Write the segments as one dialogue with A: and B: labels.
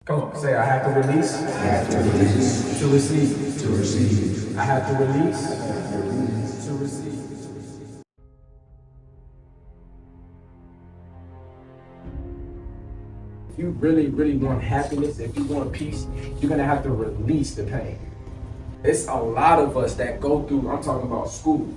A: Come on, say I have to release.
B: I have to release
A: To receive.
B: to receive.
A: I have to release to receive. If you really, really want happiness, if you want peace, you're gonna have to release the pain. It's a lot of us that go through, I'm talking about school.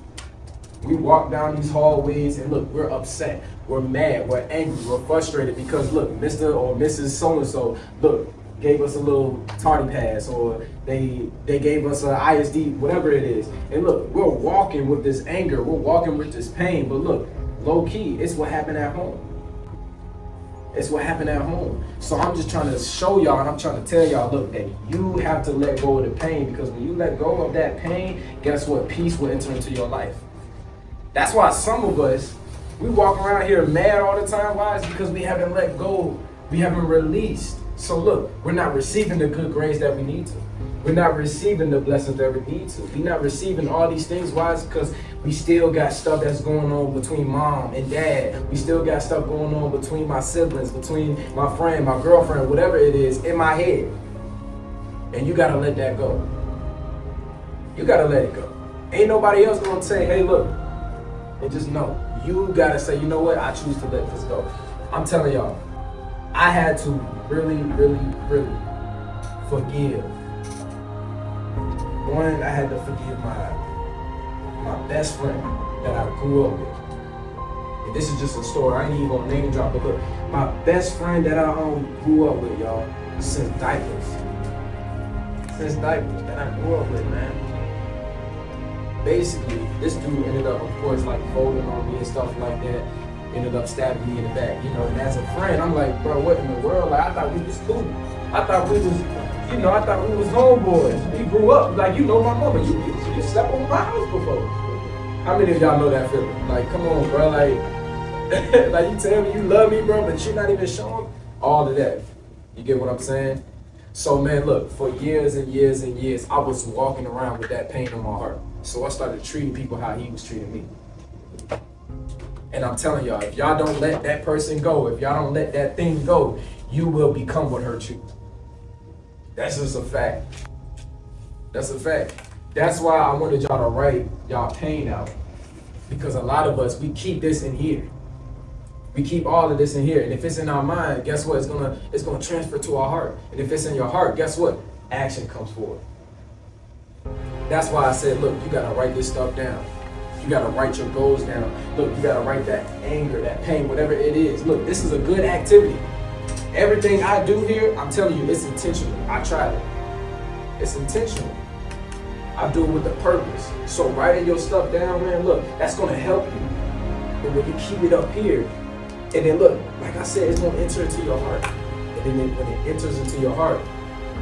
A: We walk down these hallways and look, we're upset, we're mad, we're angry, we're frustrated because look, Mr. or Mrs. So-and-so, look, gave us a little tardy pass or they gave us an ISD, whatever it is. And look, we're walking with this anger, we're walking with this pain, but look, low key, it's what happened at home. It's what happened at home. So I'm just trying to show y'all and I'm trying to tell y'all, look, that you have to let go of the pain because when you let go of that pain, guess what? Peace will enter into your life. That's why some of us, we walk around here mad all the time. Why? It's because we haven't let go. We haven't released. So look, we're not receiving the good grades that we need to. We're not receiving the blessings that we need to. We're not receiving all these things. Why? It's because we still got stuff that's going on between mom and dad. We still got stuff going on between my siblings, between my friend, my girlfriend, whatever it is in my head. And you gotta let that go. You gotta let it go. Ain't nobody else gonna say, hey, look, and just know, you gotta say, you know what, I choose to let this go. I'm telling y'all, I had to really, really, really forgive. One, I had to forgive my best friend that I grew up with. And this is just a story, I ain't even gonna name drop, but look, my best friend that I grew up with, y'all, since diapers. Since diapers that I grew up with, man. Basically, this dude ended up, of course, like folding on me and stuff like that. Ended up stabbing me in the back, you know. And as a friend, I'm like, bro, what in the world? Like, I thought we was cool. I thought we was, I thought we was homeboys. We grew up, like, you know my mama. You slept over my house before. How many of y'all know that feeling? Like, come on, bro. Like, like you tell me you love me, bro, but you're not even showing all of that. You get what I'm saying? So, man, look, for years and years and years, I was walking around with that pain in my heart. So I started treating people how he was treating me. And I'm telling y'all, if y'all don't let that person go, if y'all don't let that thing go, you will become what hurt you. That's just a fact. That's a fact. That's why I wanted y'all to write y'all pain out. Because a lot of us, we keep this in here. We keep all of this in here. And if it's in our mind, guess what? It's gonna transfer to our heart. And if it's in your heart, guess what? Action comes forward. That's why I said, look, you gotta write this stuff down. You gotta write your goals down. Look, you gotta write that anger, that pain, whatever it is. Look, this is a good activity. Everything I do here, I'm telling you, it's intentional. I tried it. It's intentional. I do it with a purpose. So writing your stuff down, man, look, that's gonna help you. But when you keep it up here, and then look, like I said, it's gonna enter into your heart. And then when it enters into your heart,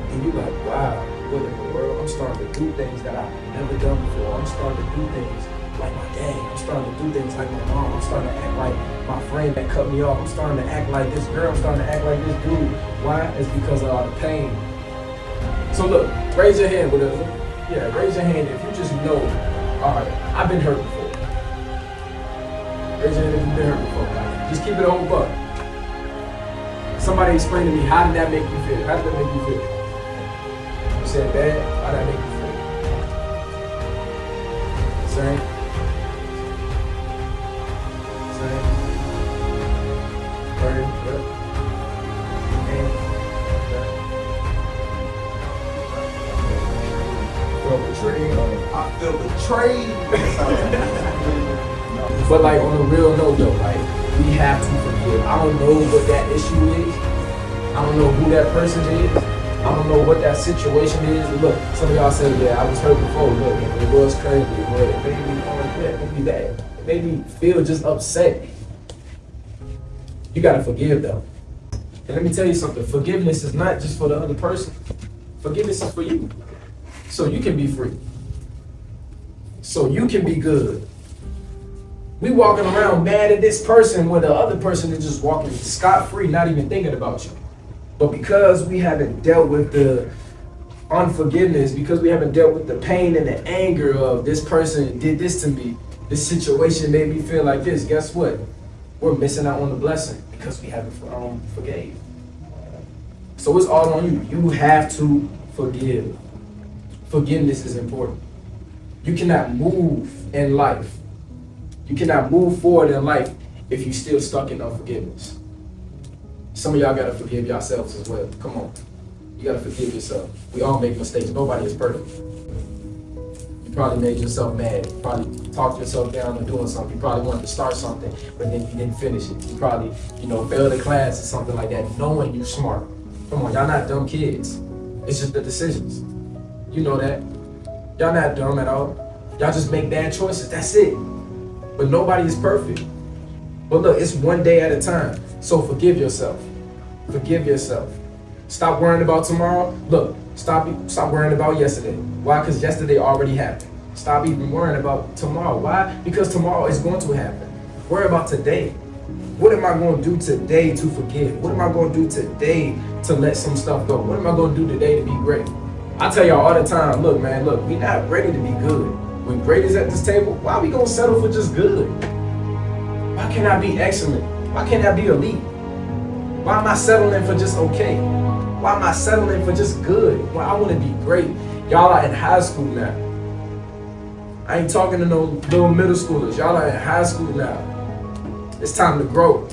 A: and you're like, wow, what in the world? I'm starting to do things that I've never done before. I'm starting to do things like my dad. I'm starting to do things like my mom. I'm starting to act like my friend that cut me off. I'm starting to act like this girl. I'm starting to act like this dude. Why? It's because of all the pain. So look, raise your hand, whatever. Yeah, raise your hand if you just know, all right, I've been hurt before. Raise your hand if you've been hurt before. Guys. Just keep it on buck. Somebody explain to me, how did that make you feel? How did that make you feel? You said bad? How did that make you feel? Same? Same? Hurt? Good? Pain? Feel betrayed?
B: I feel betrayed.
A: But like on a real note though, like we have to forgive. I don't know what that issue is. I don't know who that person is. I don't know what that situation is. Look, some of y'all say, yeah, I was hurt before. Look, it was crazy. It made me it made me bad. It made me feel just upset. You gotta forgive though. And let me tell you something, forgiveness is not just for the other person. Forgiveness is for you. So you can be free. So you can be good. We walking around mad at this person when the other person is just walking scot-free, not even thinking about you. But because we haven't dealt with the unforgiveness, because we haven't dealt with the pain and the anger of this person did this to me, this situation made me feel like this, guess what? We're missing out on the blessing because we haven't forgave. So it's all on you. You have to forgive. Forgiveness is important. You cannot move in life. You cannot move forward in life if you're still stuck in unforgiveness. Some of y'all gotta forgive yourselves as well. Come on. You gotta forgive yourself. We all make mistakes. Nobody is perfect. You probably made yourself mad. You probably talked yourself down on doing something. You probably wanted to start something, but then you didn't finish it. You probably, failed a class or something like that, knowing you smart. Come on, y'all not dumb kids. It's just the decisions. You know that. Y'all not dumb at all. Y'all just make bad choices. That's it. But nobody is perfect. But look, it's one day at a time. So forgive yourself. Forgive yourself. Stop worrying about tomorrow. Look, stop worrying about yesterday. Why? Because yesterday already happened. Stop even worrying about tomorrow. Why? Because tomorrow is going to happen. Worry about today. What am I going to do today to forgive? What am I going to do today to let some stuff go? What am I going to do today to be great? I tell y'all all the time, look, man, we're not ready to be good. When great is at this table, why are we going to settle for just good? Why can't I be excellent? Why can't I be elite? Why am I settling for just okay? Why am I settling for just good? Well, I want to be great. Y'all are in high school now. I ain't talking to no little middle schoolers. Y'all are in high school now. It's time to grow.